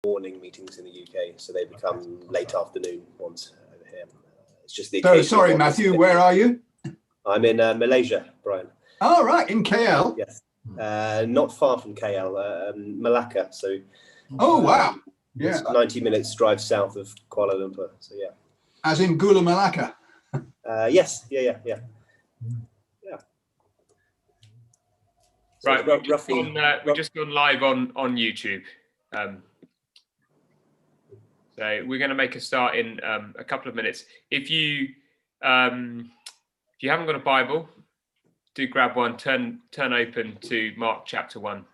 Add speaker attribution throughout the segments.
Speaker 1: morning meetings in the UK, so they become late afternoon ones over here. It's just the.
Speaker 2: So sorry, Matthew, where are you?
Speaker 1: I'm in Malaysia, Brian.
Speaker 2: Oh, right, in KL.
Speaker 1: Yes, not far from KL, Malacca. So.
Speaker 2: Oh wow! Yeah,
Speaker 1: it's 90 minutes drive south of Kuala Lumpur. So yeah.
Speaker 2: As in Gula Malacca.
Speaker 1: Yes. Yeah. So
Speaker 3: right,
Speaker 1: roughly.
Speaker 3: We've just gone live on YouTube. So we're going to make a start in a couple of minutes. If you haven't got a Bible, do grab one. Turn open to Mark chapter 1.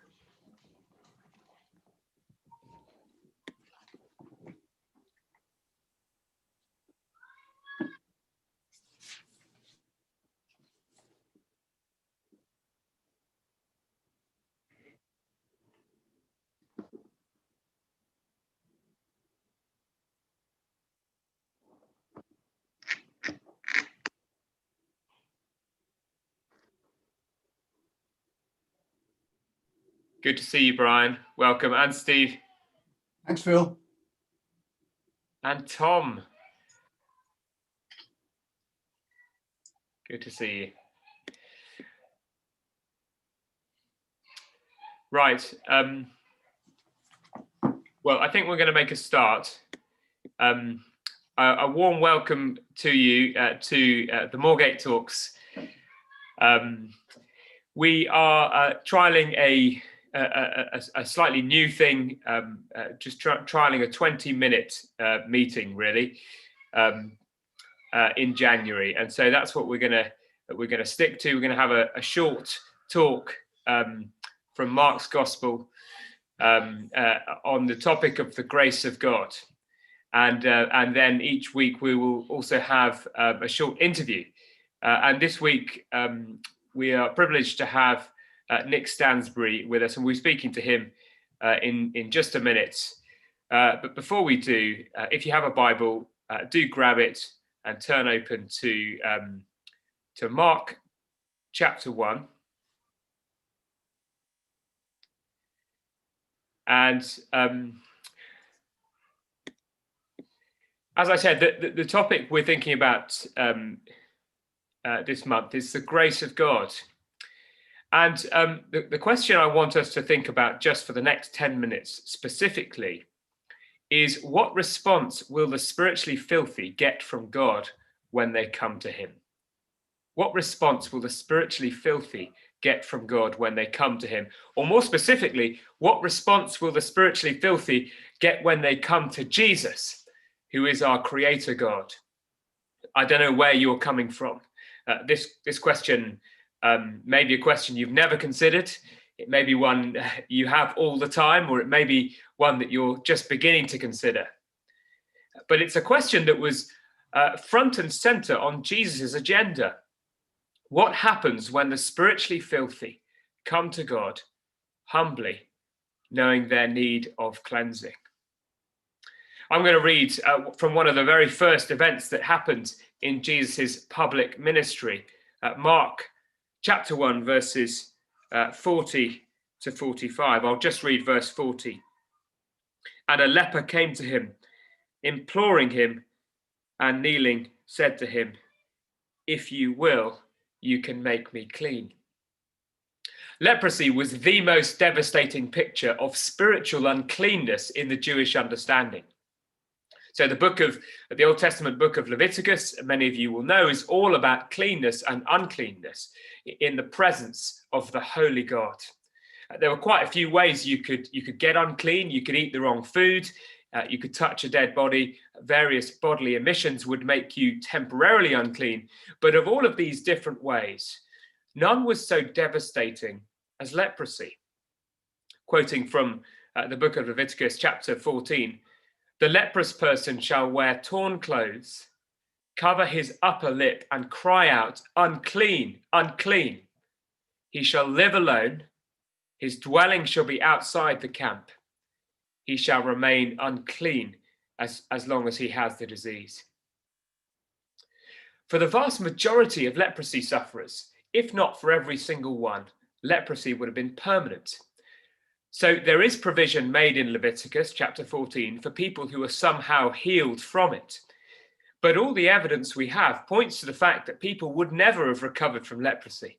Speaker 3: Good to see you, Brian. Welcome. And Steve.
Speaker 2: Thanks, Phil.
Speaker 3: And Tom. Good to see you. Right. Well, I think we're going to make a start. A warm welcome to you to the Moorgate Talks. We are trialing a slightly new thing, just trialing a 20-minute meeting, really, in January, and so that's what we're gonna stick to. We're gonna have a short talk from Mark's Gospel on the topic of the grace of God, and then each week we will also have a short interview. And this week we are privileged to have Nick Stansbury with us, and we're speaking to him in just a minute. But before we do, if you have a Bible, do grab it and turn open to Mark chapter 1. And as I said, the topic we're thinking about this month is the grace of God. And the question I want us to think about just for the next 10 minutes specifically is, what response will the spiritually filthy get from God when they come to him? What response will the spiritually filthy get from God when they come to him? Or more specifically, what response will the spiritually filthy get when they come to Jesus, who is our creator God? I don't know where you're coming from. This question may be a question you've never considered. It may be one you have all the time, or it may be one that you're just beginning to consider. But it's a question that was front and center on Jesus' agenda. What happens when the spiritually filthy come to God humbly, knowing their need of cleansing? I'm going to read from one of the very first events that happened in Jesus' public ministry, Mark chapter 1, verses 40 to 45. I'll just read verse 40. And a leper came to him, imploring him, and kneeling, said to him, "If you will, you can make me clean." Leprosy was the most devastating picture of spiritual uncleanness in the Jewish understanding. So the Old Testament book of Leviticus, many of you will know, is all about cleanness and uncleanness in the presence of the holy God. There were quite a few ways you could get unclean. You could eat the wrong food. You could touch a dead body. Various bodily emissions would make you temporarily unclean. But of all of these different ways, none was so devastating as leprosy. Quoting from the book of Leviticus, chapter 14, "The leprous person shall wear torn clothes, cover his upper lip, and cry out, 'Unclean, unclean.' He shall live alone. His dwelling shall be outside the camp. He shall remain unclean as long as he has the disease." For the vast majority of leprosy sufferers, if not for every single one, leprosy would have been permanent. So there is provision made in Leviticus chapter 14 for people who are somehow healed from it. But all the evidence we have points to the fact that people would never have recovered from leprosy.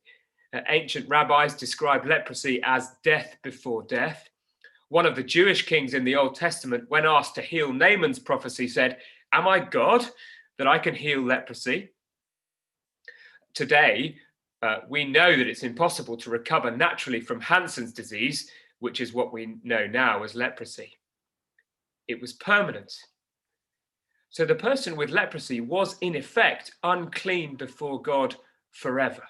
Speaker 3: Ancient rabbis describe leprosy as death before death. One of the Jewish kings in the Old Testament, when asked to heal Naaman's prophecy, said, "Am I God that I can heal leprosy?" Today, we know that it's impossible to recover naturally from Hansen's disease, which is what we know now as leprosy. It was permanent. So the person with leprosy was, in effect, unclean before God forever.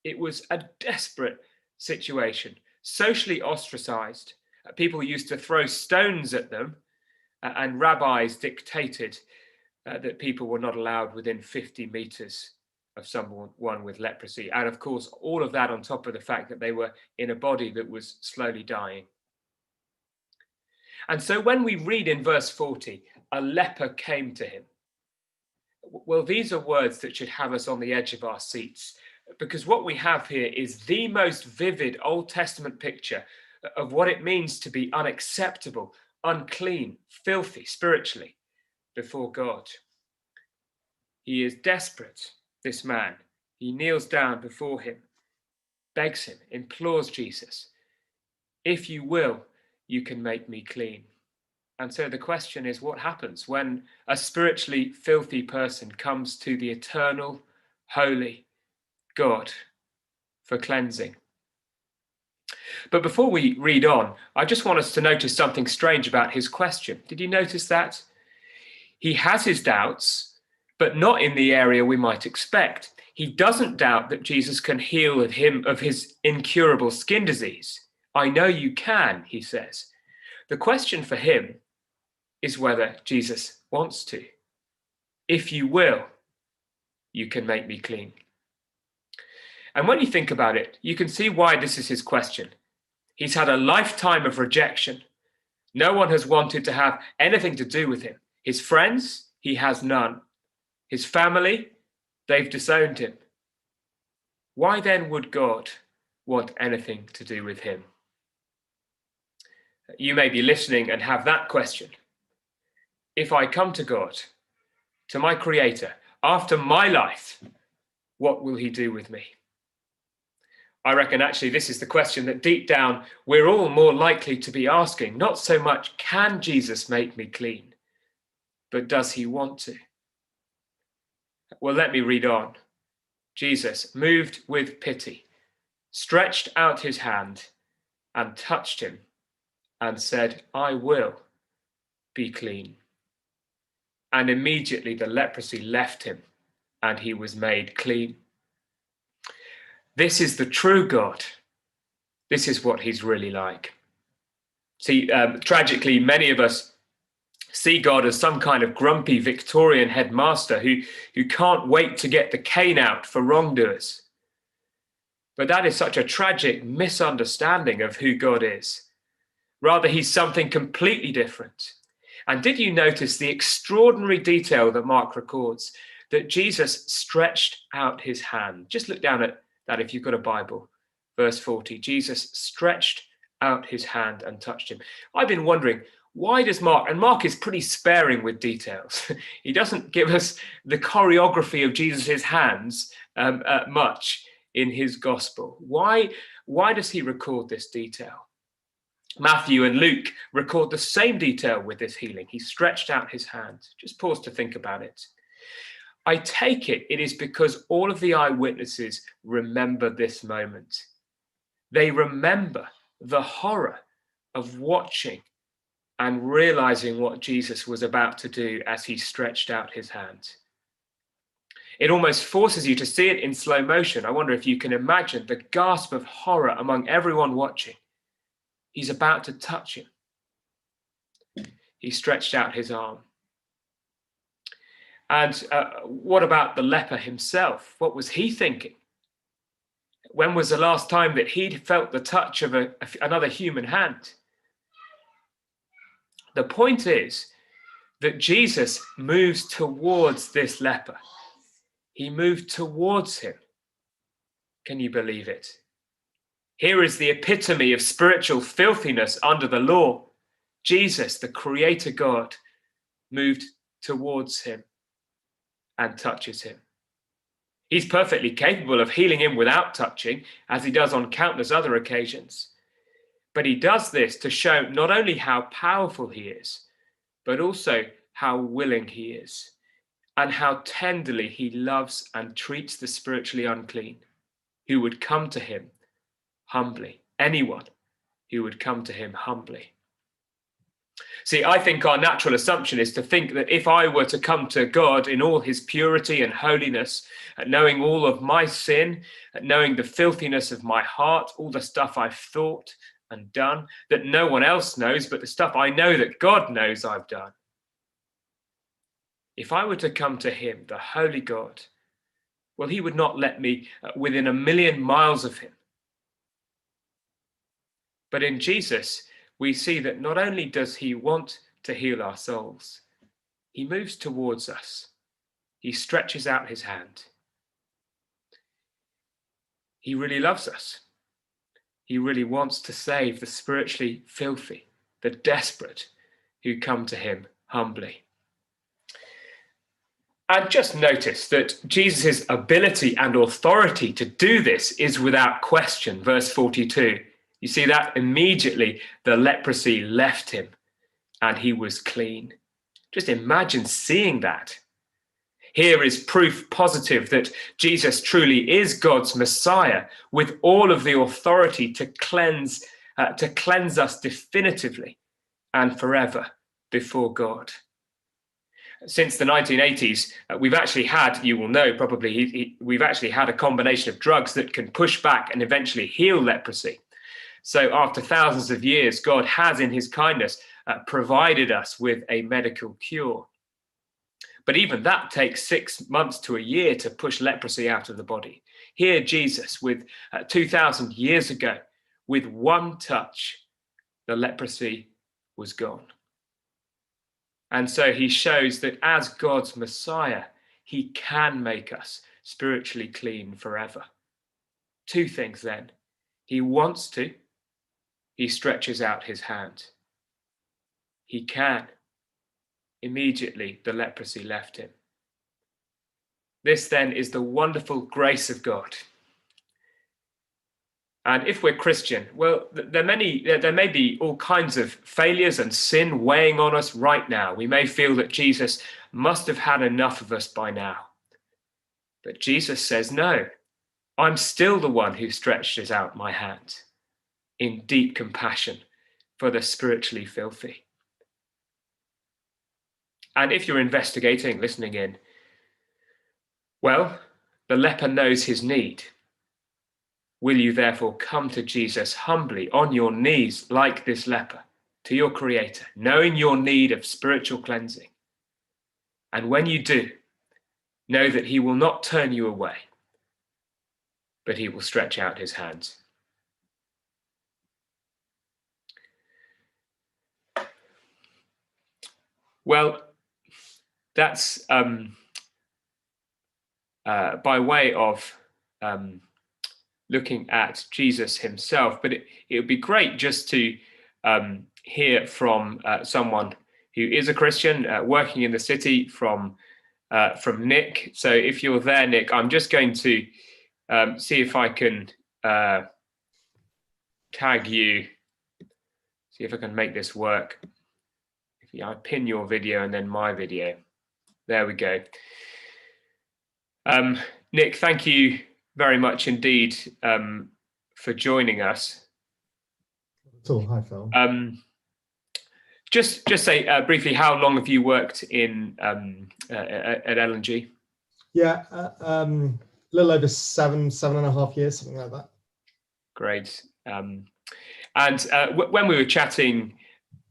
Speaker 3: It was a desperate situation, socially ostracized. People used to throw stones at them, and rabbis dictated that people were not allowed within 50 meters of someone with leprosy. And of course, all of that on top of the fact that they were in a body that was slowly dying. And so when we read in verse 40, a leper came to him. Well, these are words that should have us on the edge of our seats, because what we have here is the most vivid Old Testament picture of what it means to be unacceptable, unclean, filthy spiritually before God. He is desperate, this man. He kneels down before him, begs him, implores Jesus, "If you will, you can make me clean." And so the question is, what happens when a spiritually filthy person comes to the eternal, holy God for cleansing? But before we read on, I just want us to notice something strange about his question. Did you notice that? He has his doubts, but not in the area we might expect. He doesn't doubt that Jesus can heal him of his incurable skin disease. "I know you can," he says. The question for him is whether Jesus wants to. "If you will, you can make me clean." And when you think about it, you can see why this is his question. He's had a lifetime of rejection. No one has wanted to have anything to do with him. His friends, he has none. His family, they've disowned him. Why then would God want anything to do with him? You may be listening and have that question. If I come to God, to my Creator, after my life, what will he do with me? I reckon actually this is the question that deep down we're all more likely to be asking. Not so much, can Jesus make me clean? But does he want to? Well, let me read on. Jesus, moved with pity, stretched out his hand and touched him and said, "I will be clean." And immediately the leprosy left him and he was made clean. This is the true God. This is what he's really like. See, tragically, many of us see God as some kind of grumpy Victorian headmaster who can't wait to get the cane out for wrongdoers. But that is such a tragic misunderstanding of who God is. Rather, he's something completely different. And did you notice the extraordinary detail that Mark records, that Jesus stretched out his hand? Just look down at that if you've got a Bible. Verse 40, Jesus stretched out his hand and touched him. I've been wondering, why does Mark, and Mark is pretty sparing with details. He doesn't give us the choreography of Jesus's hands much in his gospel. Why does he record this detail? Matthew and Luke record the same detail with this healing. He stretched out his hand. Just pause to think about it. I take it is because all of the eyewitnesses remember this moment. They remember the horror of watching and realizing what Jesus was about to do as he stretched out his hand. It almost forces you to see it in slow motion. I wonder if you can imagine the gasp of horror among everyone watching. He's about to touch him. He stretched out his arm. And what about the leper himself? What was he thinking? When was the last time that he'd felt the touch of another human hand? The point is that Jesus moves towards this leper. He moved towards him. Can you believe it? Here is the epitome of spiritual filthiness under the law. Jesus, the creator God, moved towards him and touches him. He's perfectly capable of healing him without touching, as he does on countless other occasions. But he does this to show not only how powerful he is, but also how willing he is, and how tenderly he loves and treats the spiritually unclean, who would come to him humbly. Anyone who would come to him humbly. See, I think our natural assumption is to think that if I were to come to God in all his purity and holiness, knowing all of my sin, knowing the filthiness of my heart, all the stuff I've thought and done that no one else knows, but the stuff I know that God knows I've done. If I were to come to him, the holy God, well, he would not let me within 1,000,000 miles of him. But in Jesus, we see that not only does he want to heal our souls, he moves towards us. He stretches out his hand. He really loves us. He really wants to save the spiritually filthy, the desperate who come to him humbly. And just notice that Jesus' ability and authority to do this is without question. Verse 42. You see that? Immediately the leprosy left him and he was clean. Just imagine seeing that. Here is proof positive that Jesus truly is God's Messiah, with all of the authority to cleanse us definitively and forever before God. Since the 1980s, we've actually had, you will know probably, we've actually had a combination of drugs that can push back and eventually heal leprosy. So after thousands of years, God has, in his kindness, provided us with a medical cure. But even that takes 6 months to a year to push leprosy out of the body. Here, Jesus, with 2,000 years ago, with one touch, the leprosy was gone. And so he shows that as God's Messiah, he can make us spiritually clean forever. Two things then. He wants to. He stretches out his hand. He can. Immediately, the leprosy left him. This then is the wonderful grace of God. And if we're Christian, well, there may be all kinds of failures and sin weighing on us right now. We may feel that Jesus must have had enough of us by now. But Jesus says, no, I'm still the one who stretches out my hand in deep compassion for the spiritually filthy. And if you're investigating, listening in, well, the leper knows his need. Will you therefore come to Jesus humbly on your knees like this leper to your Creator, knowing your need of spiritual cleansing? And when you do, know that he will not turn you away, but he will stretch out his hands. Well, that's by way of looking at Jesus himself, but it would be great just to hear from someone who is a Christian working in the city, from Nick. So if you're there, Nick, I'm just going to see if I can tag you, see if I can make this work. If I pin your video and then my video. There we go. Nick, thank you very much indeed for joining us.
Speaker 4: Hi, Phil.
Speaker 3: Just say briefly, how long have you worked in at L&G?
Speaker 4: Yeah, a little over 7.5 years, something like that.
Speaker 3: Great. And when we were chatting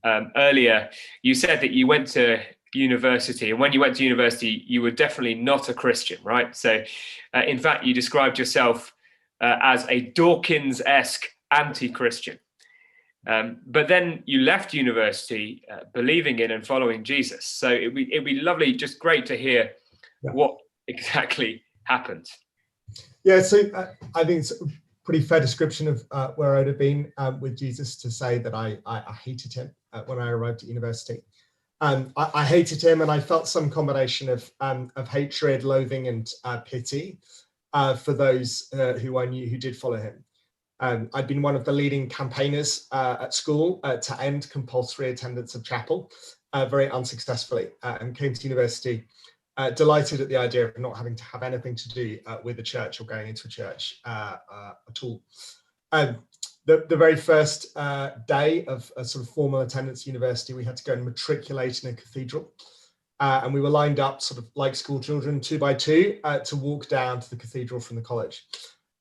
Speaker 3: earlier, you said that you went to university, and when you went to university, you were definitely not a Christian, right? So, in fact, you described yourself as a Dawkins-esque anti-Christian. But then you left university believing in and following Jesus. So it'd be lovely, just great to hear what exactly happened.
Speaker 4: Yeah, so I think it's pretty fair description of where I'd have been with Jesus to say that I hated him when I arrived at university. I hated him, and I felt some combination of hatred, loathing, and pity for those who I knew who did follow him. I'd been one of the leading campaigners at school to end compulsory attendance of chapel, very unsuccessfully, and came to university delighted at the idea of not having to have anything to do with the church or going into a church at all. The very first day of a sort of formal attendance at university, we had to go and matriculate in a cathedral. And we were lined up sort of like school children, 2 by 2, to walk down to the cathedral from the college.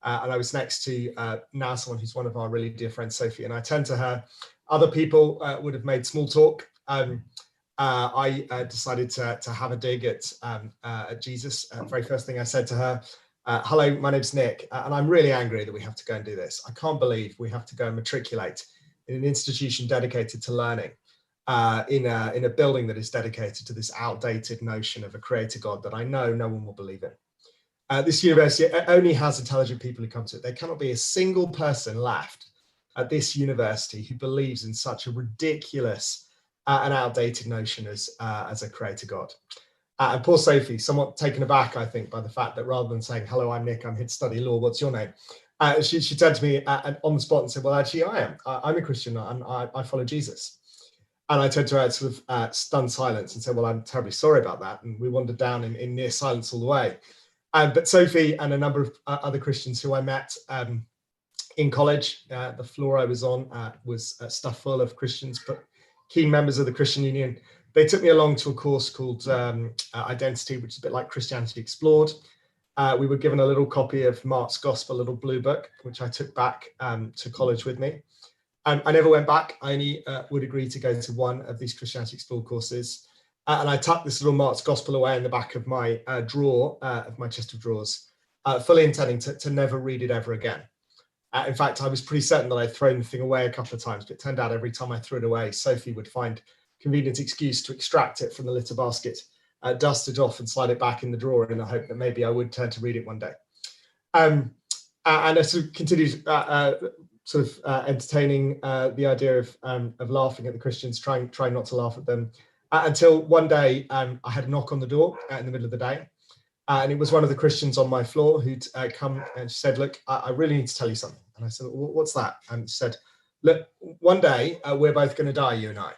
Speaker 4: And I was next to now someone who's one of our really dear friends, Sophie, and I turned to her. Other people would have made small talk. I decided to have a dig at Jesus. The very first thing I said to her, hello, my name's Nick, and I'm really angry that we have to go and do this. I can't believe we have to go and matriculate in an institution dedicated to learning, in a building that is dedicated to this outdated notion of a creator God that I know no one will believe in. This university only has intelligent people who come to it. There cannot be a single person left at this university who believes in such a ridiculous and outdated notion as a creator God. And poor Sophie, somewhat taken aback, I think, by the fact that rather than saying, hello, I'm Nick, I'm here to study law, what's your name? She turned to me on the spot and said, well, actually, I am. I'm a Christian and I follow Jesus. And I turned to her sort of stunned silence and said, well, I'm terribly sorry about that. And we wandered down in near silence all the way. But Sophie and a number of other Christians who I met in college, the floor I was on was stuffed full of Christians, but keen members of the Christian Union. They took me along to a course called Identity, which is a bit like Christianity Explored. We were given a little copy of Mark's Gospel, a little blue book, which I took back to college with me. I never went back. I only would agree to go to one of these Christianity Explored courses. And I tucked this little Mark's Gospel away in the back of my drawer, of my chest of drawers, fully intending to never read it ever again. In fact, I was pretty certain that I'd thrown the thing away a couple of times, but it turned out every time I threw it away, Sophie would find convenient excuse to extract it from the litter basket, dust it off and slide it back in the drawer in the hope that maybe I would turn to read it one day. And I sort of continued entertaining the idea of laughing at the Christians, trying not to laugh at them, until one day I had a knock on the door in the middle of the day. And it was one of the Christians on my floor who'd come and she said, look, I really need to tell you something. And I said, well, what's that? And she said, look, one day we're both going to die, you and I.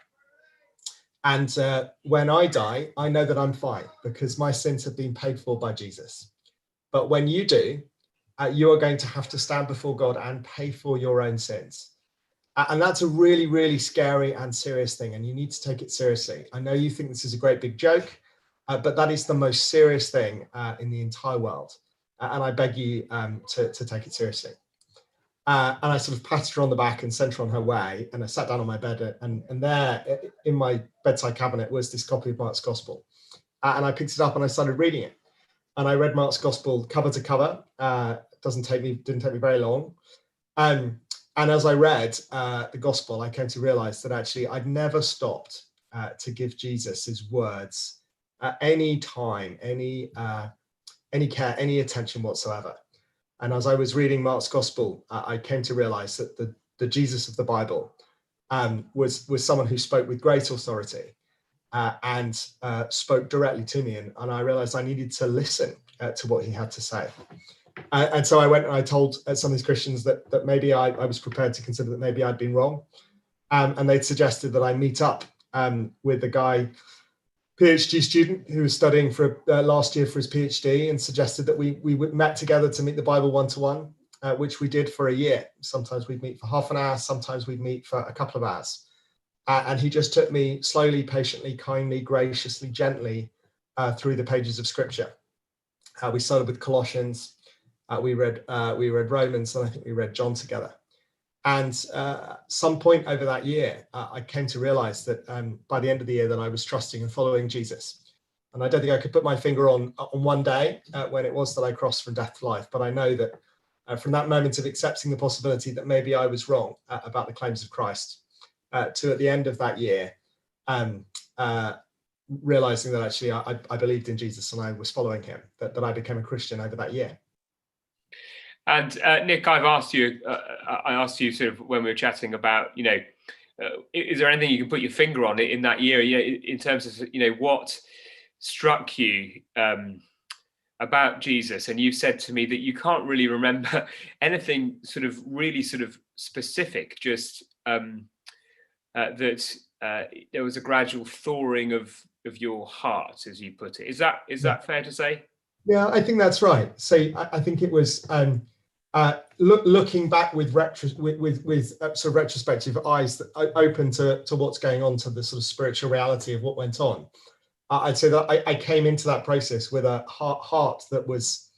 Speaker 4: And when I die, I know that I'm fine because my sins have been paid for by Jesus. But when you do, you are going to have to stand before God and pay for your own sins. And that's a really, really scary and serious thing. And you need to take it seriously. I know you think this is a great big joke, but that is the most serious thing in the entire world. And I beg you to take it seriously. And I sort of patted her on the back and sent her on her way. And I sat down on my bed and there in my bedside cabinet was this copy of Mark's Gospel. And I picked it up and I started reading it. And I read Mark's Gospel cover to cover. Didn't take me very long. And as I read the Gospel, I came to realize that actually I'd never stopped to give Jesus his words any time, any care, any attention whatsoever. And as I was reading Mark's Gospel, I came to realize that the Jesus of the Bible was someone who spoke with great authority and spoke directly to me. And I realized I needed to listen to what he had to say. And so I went and I told some of these Christians that maybe I was prepared to consider that maybe I'd been wrong. And they'd suggested that I meet up with a guy, PhD student who was studying for last year for his PhD, and suggested that we met together to meet the Bible one-to-one, which we did for a year. Sometimes we'd meet for half an hour, sometimes we'd meet for a couple of hours. And he just took me slowly, patiently, kindly, graciously, gently through the pages of Scripture. We started with Colossians, we read Romans, and I think we read John together. And some point over that year, I came to realize that by the end of the year that I was trusting and following Jesus. And I don't think I could put my finger on one day when it was that I crossed from death to life. But I know that from that moment of accepting the possibility that maybe I was wrong about the claims of Christ to at the end of that year, realizing that actually I believed in Jesus and I was following him, that I became a Christian over that year.
Speaker 3: And Nick, I asked you sort of when we were chatting about, is there anything you can put your finger on it in that year, in terms of, what struck you about Jesus? And you said to me that you can't really remember anything sort of really sort of specific, just that there was a gradual thawing of your heart, as you put it. Is that fair to say?
Speaker 4: Yeah, I think that's right. So I think it was looking back with sort of retrospective eyes that open to what's going on, to the sort of spiritual reality of what went on. I'd say that I came into that process with a heart that was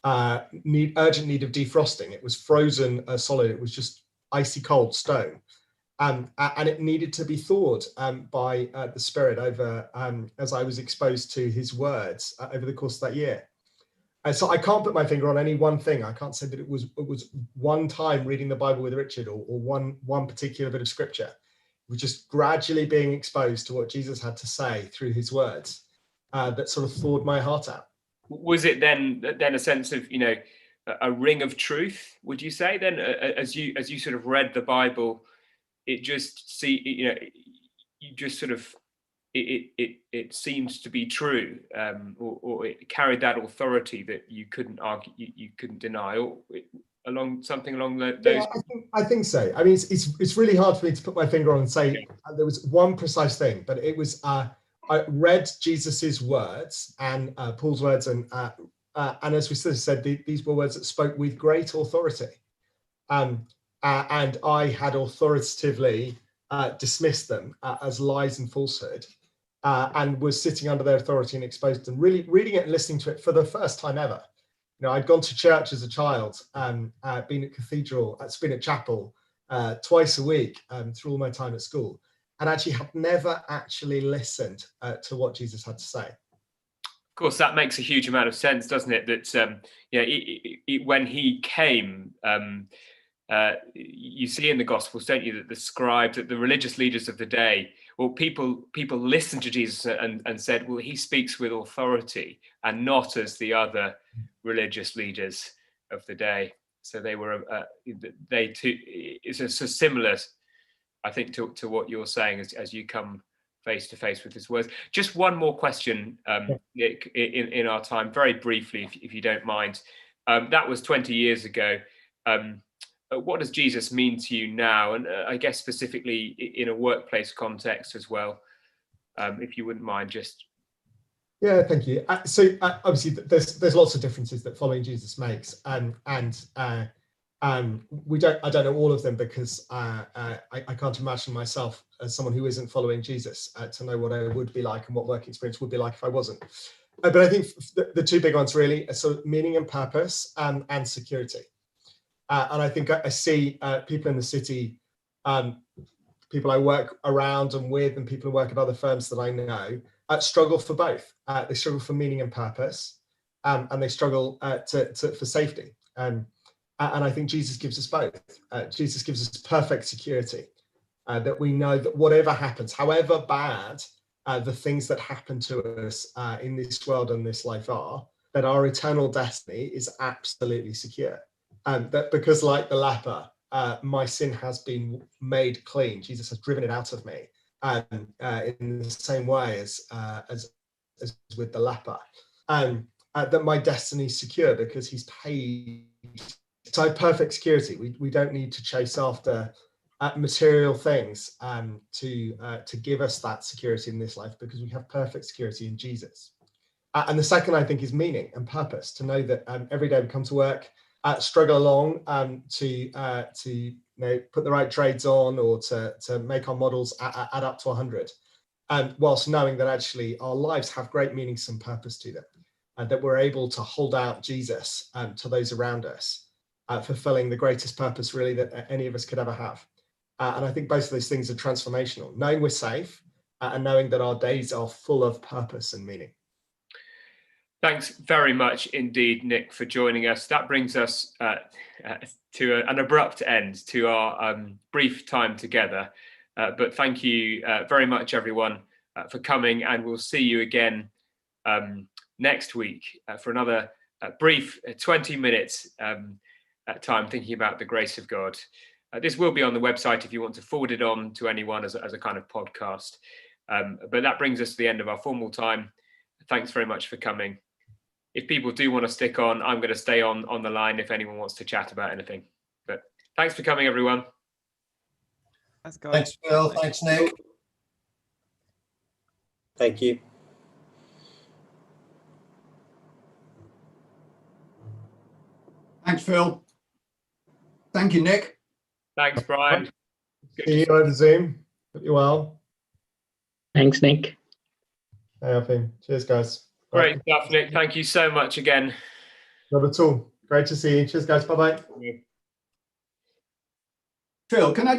Speaker 4: urgent need of defrosting. It was frozen solid. It was just icy cold stone. And it needed to be thawed by the Spirit over as I was exposed to His words over the course of that year. So I can't put my finger on any one thing. I can't say that it was one time reading the Bible with Richard, or one particular bit of scripture. It was just gradually being exposed to what Jesus had to say through His words that sort of thawed my heart out. Was it then
Speaker 3: a sense of a ring of truth? Would you say then, as you sort of read the Bible, it just you just sort of it seems to be true, or it carried that authority that you couldn't argue, you couldn't deny, or something along those.
Speaker 4: Yeah, I think so. I mean, it's really hard for me to put my finger on and say there was one precise thing, but it was I read Jesus's words and Paul's words, and as we sort of said, these were words that spoke with great authority, and I had authoritatively dismissed them as lies and falsehood. And was sitting under their authority and exposed to them, really reading it and listening to it for the first time ever. I'd gone to church as a child, been at cathedral, been at chapel twice a week through all my time at school, and actually had never actually listened to what Jesus had to say.
Speaker 3: Of course, that makes a huge amount of sense, doesn't it? That when He came, you see in the Gospels, don't you, that the scribes, that the religious leaders of the day, well, people listened to Jesus and said, well, He speaks with authority and not as the other religious leaders of the day. So they were, they too, it's a similar, I think, to what you're saying as you come face to face with His words. Just one more question, Nick, in our time, very briefly, if you don't mind. That was 20 years ago. What does Jesus mean to you now? And I guess specifically in a workplace context as well, if you wouldn't mind just.
Speaker 4: Yeah, thank you. So obviously there's lots of differences that following Jesus makes, and I don't know all of them, because I can't imagine myself as someone who isn't following Jesus to know what I would be like and what work experience would be like if I wasn't. But I think the two big ones really are sort of meaning and purpose, and security. And I think I see people in the city, people I work around and with, and people who work at other firms that I know, struggle for both. They struggle for meaning and purpose, and they struggle for safety. And I think Jesus gives us both. Jesus gives us perfect security, that we know that whatever happens, however bad the things that happen to us in this world and this life are, that our eternal destiny is absolutely secure. That because, like the leper, my sin has been made clean. Jesus has driven it out of me, in the same way as with the leper. That my destiny is secure because He's paid. So I have perfect security. We don't need to chase after material things to give us that security in this life, because we have perfect security in Jesus. And the second, I think, is meaning and purpose. To know that every day we come to work, struggle along to put the right trades on, or to make our models add up to 100, whilst knowing that actually our lives have great meaning and purpose to them, and that we're able to hold out Jesus to those around us, fulfilling the greatest purpose really that any of us could ever have. And I think both of those things are transformational, knowing we're safe, and knowing that our days are full of purpose and meaning.
Speaker 3: Thanks very much indeed, Nick, for joining us. That brings us to an abrupt end to our brief time together. But thank you very much, everyone, for coming, and we'll see you again next week for another brief 20 minutes time thinking about the grace of God. This will be on the website if you want to forward it on to anyone as a kind of podcast. But that brings us to the end of our formal time. Thanks very much for coming. If people do want to stick on, I'm going to stay on the line if anyone wants to chat about anything. But thanks for coming, everyone.
Speaker 5: Thanks, guys.
Speaker 6: Thanks, Phil. Thanks, Nick.
Speaker 1: Thank you.
Speaker 2: Thanks, Phil. Thank you, Nick.
Speaker 3: Thanks, Brian. Good to
Speaker 4: See you over Zoom. Hope you're well.
Speaker 7: Thanks, Nick.
Speaker 4: Hey, Alfie. Cheers, guys.
Speaker 3: Great stuff, Nick. Thank you so much again.
Speaker 4: Not at all. Great to see you. Cheers, guys. Bye-bye.
Speaker 2: Phil, can I just